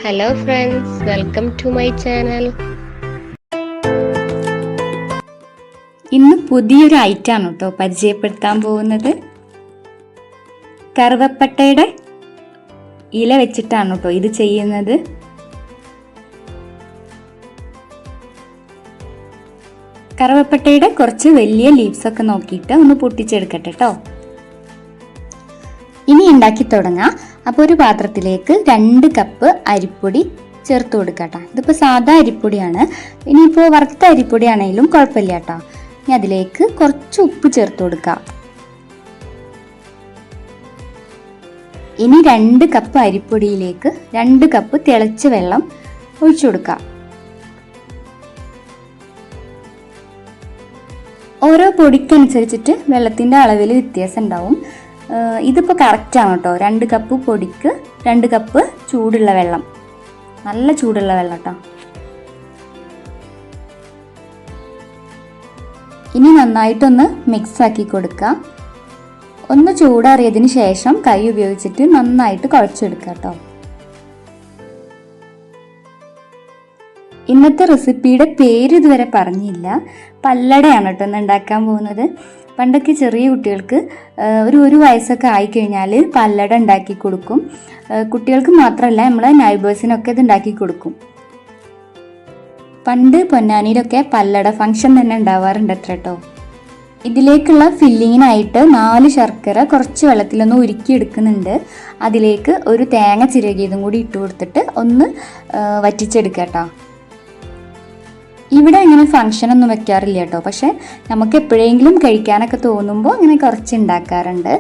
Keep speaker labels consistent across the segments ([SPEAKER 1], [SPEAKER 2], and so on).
[SPEAKER 1] Hello friends, welcome to my channel.
[SPEAKER 2] ഇന്ന് പുതിയൊരു ഐറ്റമാണ് കേട്ടോ പരിചയപ്പെടുത്താൻ പോകുന്നത്. കറുവപ്പട്ടയുടെ ഇല വെച്ചിട്ടാണ് കേട്ടോ ഇത് ചെയ്യുന്നത്. കറുവപ്പട്ടയുടെ കുറച്ച് വലിയ ലീവ്സ് ഒക്കെ നോക്കിയിട്ട് ഒന്ന് പൊട്ടിച്ചെടുക്കട്ടെ കേട്ടോ. ഇനി ഉണ്ടാക്കി തുടങ്ങാം. അപ്പോൾ ഒരു പാത്രത്തിലേക്ക് 2 കപ്പ് അരിപ്പൊടി ചേർത്ത് കൊടുക്കട്ടോ. ഇതിപ്പോൾ സാധാ അരിപ്പൊടിയാണ്. ഇനിയിപ്പോൾ വറുത്ത അരിപ്പൊടിയാണെങ്കിലും കുഴപ്പമില്ല കേട്ടോ. ഇനി അതിലേക്ക് കുറച്ച് ഉപ്പ് ചേർത്ത് കൊടുക്കാം. ഇനി 2 കപ്പ് അരിപ്പൊടിയിലേക്ക് 2 കപ്പ് തിളച്ച വെള്ളം ഒഴിച്ചു കൊടുക്കാം. ഓരോ പൊടിക്കനുസരിച്ചിട്ട് വെള്ളത്തിൻ്റെ അളവിൽ വ്യത്യാസം ഉണ്ടാവും. ഇതിപ്പോൾ കറക്റ്റാണ് കേട്ടോ. 2 കപ്പ് പൊടിക്ക് 2 കപ്പ് ചൂടുള്ള വെള്ളം, നല്ല ചൂടുള്ള വെള്ളം കേട്ടോ. ഇനി നന്നായിട്ടൊന്ന് മിക്സ് ആക്കി കൊടുക്കാം. ഒന്ന് ചൂടാറിയതിന് ശേഷം കൈ ഉപയോഗിച്ചിട്ട് നന്നായിട്ട് കുഴച്ചെടുക്കാം കേട്ടോ. ഇന്നത്തെ റെസിപ്പിയുടെ പേര് ഇതുവരെ പറഞ്ഞില്ല. പല്ലടയാണ് കേട്ടോ ഇന്ന് ഉണ്ടാക്കാൻ പോകുന്നത്. പണ്ടൊക്കെ ചെറിയ കുട്ടികൾക്ക് ഒരു വയസ്സൊക്കെ ആയിക്കഴിഞ്ഞാൽ പല്ലട ഉണ്ടാക്കി കൊടുക്കും. കുട്ടികൾക്ക് മാത്രമല്ല, നമ്മളെ നൈബേഴ്സിനൊക്കെ ഇത് ഉണ്ടാക്കി കൊടുക്കും. പണ്ട് പൊന്നാനിയിലൊക്കെ പല്ലട ഫംഗ്ഷൻ തന്നെ ഉണ്ടാവാറുണ്ട് അത്ര കേട്ടോ. ഇതിലേക്കുള്ള ഫില്ലിങ്ങിനായിട്ട് 4 ശർക്കര കുറച്ച് വെള്ളത്തിലൊന്ന് ഉരുക്കി എടുക്കുന്നുണ്ട്. അതിലേക്ക് ഒരു തേങ്ങ ചിരകിയതും കൂടി ഇട്ട് കൊടുത്തിട്ട് ഒന്ന് വറ്റിച്ചെടുക്കുക കേട്ടോ. ഇവിടെ അങ്ങനെ ഫംഗ്ഷനൊന്നും വെക്കാറില്ല കേട്ടോ. പക്ഷെ നമുക്ക് എപ്പോഴെങ്കിലും കഴിക്കാനൊക്കെ തോന്നുമ്പോൾ അങ്ങനെ കുറച്ച് ഉണ്ടാക്കാറുണ്ട്.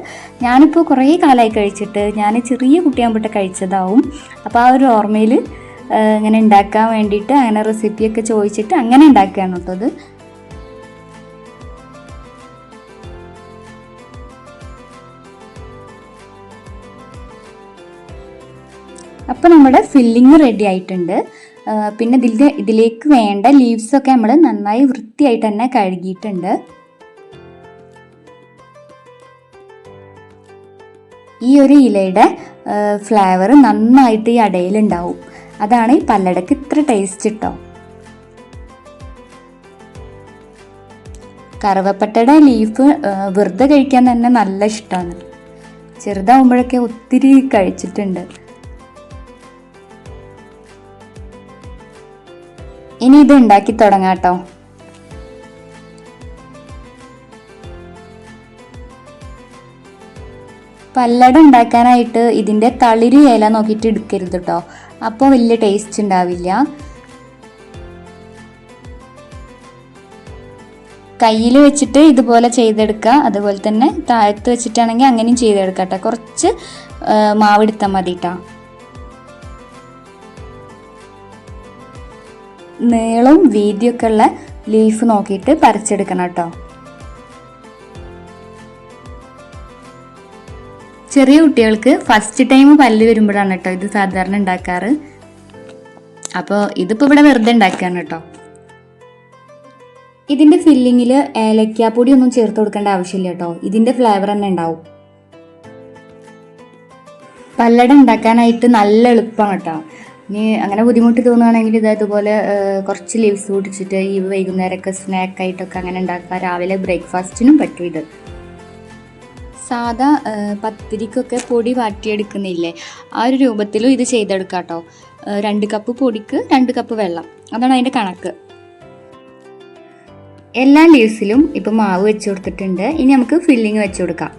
[SPEAKER 2] ഞാനിപ്പോൾ കുറേ കാലമായി കഴിച്ചിട്ട്, ഞാൻ ചെറിയ കുട്ടിയാകുമ്പോഴത്തെ കഴിച്ചതാവും. അപ്പോൾ ആ ഒരു ഓർമ്മയിൽ ഇങ്ങനെ ഉണ്ടാക്കാൻ വേണ്ടിയിട്ട് അങ്ങനെ റെസിപ്പിയൊക്കെ ചോദിച്ചിട്ട് അങ്ങനെ ഉണ്ടാക്കുകയാണ് കേട്ടോ ഇത്. അപ്പോൾ നമ്മുടെ ഫില്ലിങ് റെഡി ആയിട്ടുണ്ട്. പിന്നെ ഇതിലേക്ക് വേണ്ട ലീവ്സൊക്കെ നമ്മൾ നന്നായി വൃത്തിയായിട്ട് തന്നെ കഴുകിയിട്ടുണ്ട്. ഈ ഒരു ഇലയുടെ ഫ്ലേവർ നന്നായിട്ട് ഈ അടയിലുണ്ടാവും. അതാണ് ഈ പല്ലടക്ക് ഇത്ര ടേസ്റ്റ് കിട്ടോ. കറുവപ്പട്ടയുടെ ലീഫ് വെറുതെ കഴിക്കാൻ തന്നെ നല്ല ഇഷ്ടമാണ്. ചെറുതാവുമ്പോഴൊക്കെ ഒത്തിരി കഴിച്ചിട്ടുണ്ട്. ഇനി ഇത് ഉണ്ടാക്കി തുടങ്ങാം കേട്ടോ. പല്ലട ഉണ്ടാക്കാനായിട്ട് ഇതിൻ്റെ തളിര് ഇല നോക്കിയിട്ട് എടുക്കരുത് കേട്ടോ. അപ്പോൾ വലിയ ടേസ്റ്റ് ഉണ്ടാവില്ല. കയ്യിൽ വെച്ചിട്ട് ഇതുപോലെ ചെയ്തെടുക്കുക. അതുപോലെ തന്നെ താഴത്ത് വെച്ചിട്ടാണെങ്കിൽ അങ്ങനെയും ചെയ്തെടുക്കാം കേട്ടോ. കുറച്ച് മാവെടുത്താൽ മതി കേട്ടോ. നീളവും വീതിയൊക്കെ ഉള്ള ലീഫ് നോക്കിയിട്ട് പറിച്ചെടുക്കണം കേട്ടോ. ചെറിയ കുട്ടികൾക്ക് ഫസ്റ്റ് ടൈം പല്ല് വരുമ്പോഴാണ് കേട്ടോ ഇത് സാധാരണ ഉണ്ടാക്കാറ്. അപ്പോൾ ഇതിപ്പോൾ ഇവിടെ വെറുതെ ഉണ്ടാക്കുകയാണ് കേട്ടോ. ഇതിൻ്റെ ഫില്ലിങ്ങിൽ ഏലക്കാപ്പൊടി ഒന്നും ചേർത്ത് കൊടുക്കേണ്ട ആവശ്യമില്ല കേട്ടോ. ഇതിൻ്റെ ഫ്ലേവർ തന്നെ ഉണ്ടാവും. പല്ലട ഉണ്ടാക്കാനായിട്ട് നല്ല എളുപ്പമാണ് കേട്ടോ. ഇനി അങ്ങനെ ബുദ്ധിമുട്ട് തോന്നുകയാണെങ്കിൽ ഇതുപോലെ കുറച്ച് ലീവ്സ് പൊടിച്ചിട്ട് ഈ വൈകുന്നേരമൊക്കെ സ്നാക്കായിട്ടൊക്കെ അങ്ങനെ ഉണ്ടാക്കുക. രാവിലെ ബ്രേക്ക്ഫാസ്റ്റിനും പറ്റും ഇത്. സാധാ പത്തിരിക്കൊക്കെ പൊടി വാട്ടിയെടുക്കുന്നില്ലേ, ആ ഒരു രൂപത്തിലും ഇത് ചെയ്തെടുക്കാം കേട്ടോ. 2 കപ്പ് പൊടിക്ക് 2 കപ്പ് വെള്ളം, അതാണ് അതിൻ്റെ കണക്ക്. എല്ലാ ലീവ്സിലും ഇപ്പോൾ മാവ് വെച്ച് കൊടുത്തിട്ടുണ്ട്. ഇനി നമുക്ക് ഫില്ലിങ് വെച്ച് കൊടുക്കാം.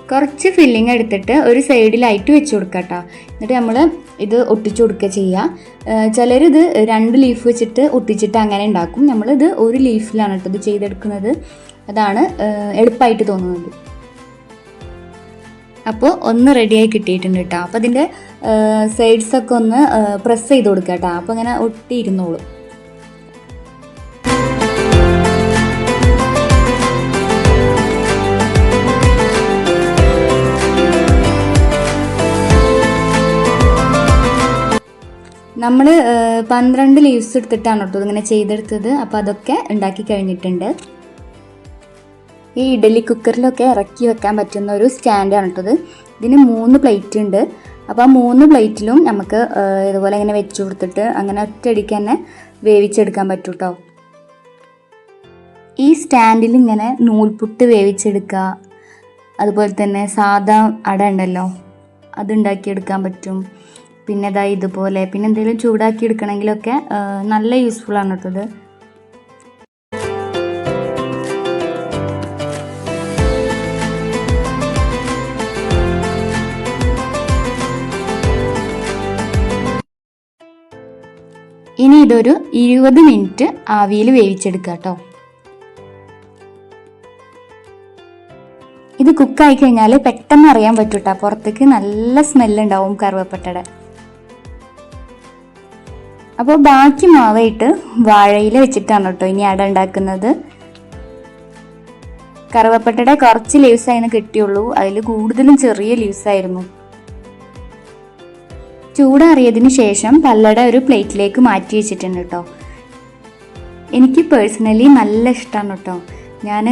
[SPEAKER 2] കുറച്ച് ഫില്ലിങ് എടുത്തിട്ട് ഒരു സൈഡിലായിട്ട് വെച്ച് കൊടുക്കുക കേട്ടോ. എന്നിട്ട് നമ്മൾ ഇത് ഒട്ടിച്ചു കൊടുക്കുക ചെയ്യുക. ചിലരിത് 2 ലീഫ് വെച്ചിട്ട് ഒട്ടിച്ചിട്ട് അങ്ങനെ ഉണ്ടാക്കും. നമ്മളിത് ഒരു ലീഫിലാണ് കേട്ടോ ഇത് ചെയ്തെടുക്കുന്നത്. അതാണ് എളുപ്പമായിട്ട് തോന്നുന്നത്. അപ്പോൾ ഒന്ന് റെഡിയായി കിട്ടിയിട്ടുണ്ട് കേട്ടോ. അപ്പോൾ അതിൻ്റെ സൈഡ്സൊക്കെ ഒന്ന് പ്രസ് ചെയ്ത് കൊടുക്കുക കേട്ടോ. അപ്പോൾ അങ്ങനെ ഒട്ടിയിരുന്നോളും. നമ്മൾ 12 ലീവ്സ് എടുത്തിട്ടാണ് കേട്ടോ ഇതിങ്ങനെ ചെയ്തെടുത്തത്. അപ്പോൾ അതൊക്കെ ഉണ്ടാക്കി കഴിഞ്ഞിട്ടുണ്ട്. ഈ ഇഡലി കുക്കറിലൊക്കെ ഇറക്കി വെക്കാൻ പറ്റുന്ന ഒരു സ്റ്റാൻഡാണ് കേട്ടത്. ഇതിന് 3 പ്ലേറ്റ് ഉണ്ട്. അപ്പോൾ ആ 3 പ്ലേറ്റിലും നമുക്ക് ഇതുപോലെ ഇങ്ങനെ വെച്ച് കൊടുത്തിട്ട് അങ്ങനെ ഒറ്റയടിക്ക് തന്നെ വേവിച്ചെടുക്കാൻ പറ്റും കേട്ടോ. ഈ സ്റ്റാൻഡിൽ ഇങ്ങനെ നൂൽപുട്ട് വേവിച്ചെടുക്കുക, അതുപോലെ തന്നെ സാദാ അട ഉണ്ടല്ലോ അതുണ്ടാക്കിയെടുക്കാൻ പറ്റും. പിന്നെ ഇതുപോലെ പിന്നെ എന്തെങ്കിലും ചൂടാക്കി എടുക്കണമെങ്കിലൊക്കെ നല്ല യൂസ്ഫുൾ ആണ് കേട്ടത്. ഇനി ഇതൊരു 20 മിനിറ്റ് ആവിയിൽ വേവിച്ചെടുക്കുക കേട്ടോ. ഇത് കുക്കായി കഴിഞ്ഞാൽ പെട്ടെന്ന് അറിയാൻ പറ്റും കേട്ടോ. പുറത്തേക്ക് നല്ല സ്മെല്ലുണ്ടാവും കറുവപ്പട്ടയുടെ. അപ്പോൾ ബാക്കി മാവായിട്ട് വാഴയില വെച്ചിട്ടാണ് കേട്ടോ ഇനി അട ഉണ്ടാക്കുന്നത്. കറുവപ്പട്ടയുടെ കുറച്ച് ലീവ്സ് അതിന് കിട്ടിയുള്ളൂ, അതിൽ കൂടുതലും ചെറിയ ലീവ്സ് ആയിരുന്നു. ചൂടാറിയതിന് ശേഷം പല്ലട ഒരു പ്ലേറ്റിലേക്ക് മാറ്റി വെച്ചിട്ടുണ്ട് കേട്ടോ. എനിക്ക് പേഴ്സണലി നല്ല ഇഷ്ടമാണ് കേട്ടോ. ഞാൻ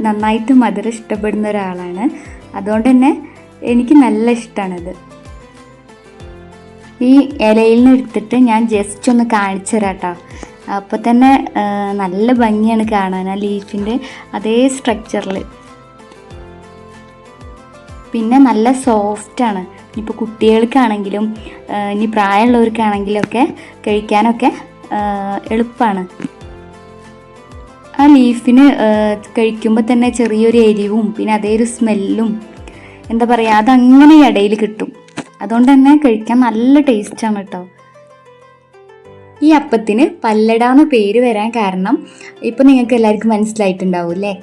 [SPEAKER 2] നന്നായിട്ട് മധുരം ഇഷ്ടപ്പെടുന്ന ഒരാളാണ്, അതുകൊണ്ട് തന്നെ എനിക്ക് നല്ല ഇഷ്ടമാണിത്. ഈ ഇലയിൽ നിന്ന് എടുത്തിട്ട് ഞാൻ ജസ്റ്റ് ഒന്ന് കാണിച്ചു തരാം കേട്ടോ. അപ്പോൾ തന്നെ നല്ല ഭംഗിയാണ് കാണാൻ, ആ ലീഫിൻ്റെ അതേ സ്ട്രക്ചറിൽ. പിന്നെ നല്ല സോഫ്റ്റാണ്. ഇപ്പോൾ കുട്ടികൾക്കാണെങ്കിലും ഇനി പ്രായമുള്ളവർക്കാണെങ്കിലൊക്കെ കഴിക്കാനൊക്കെ എളുപ്പമാണ്. ആ ലീഫിന് കഴിക്കുമ്പോൾ തന്നെ ചെറിയൊരു എരിവും പിന്നെ അതേ ഒരു സ്മെല്ലും എന്താ പറയുക, അതങ്ങനെ ഇടയിൽ കിട്ടും. അതുകൊണ്ട് തന്നെ കഴിക്കാൻ നല്ല ടേസ്റ്റാണ് കേട്ടോ. ഈ അപ്പത്തിന് പല്ലട എന്ന പേര് വരാൻ കാരണം ഇപ്പം നിങ്ങൾക്ക് എല്ലാവർക്കും മനസ്സിലായിട്ടുണ്ടാവും അല്ലേ.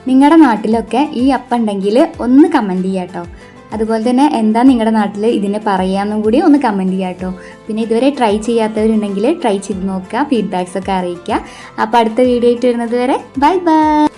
[SPEAKER 2] നിങ്ങളുടെ നാട്ടിലൊക്കെ ഈ അപ്പം ഉണ്ടെങ്കിൽ ഒന്ന് കമൻറ്റ് ചെയ്യാം കേട്ടോ. അതുപോലെ തന്നെ എന്താ നിങ്ങളുടെ നാട്ടിൽ ഇതിനെ പറയാമെന്നും കൂടി ഒന്ന് കമൻറ്റ് ചെയ്യാം കേട്ടോ. പിന്നെ ഇതുവരെ ട്രൈ ചെയ്യാത്തവരുണ്ടെങ്കിൽ ട്രൈ ചെയ്ത് നോക്കുക, ഫീഡ്ബാക്സ് ഒക്കെ അറിയിക്കുക. അപ്പോൾ അടുത്ത വീഡിയോ ആയിട്ട് വരുന്നത് വരെ ബൈ ബൈ.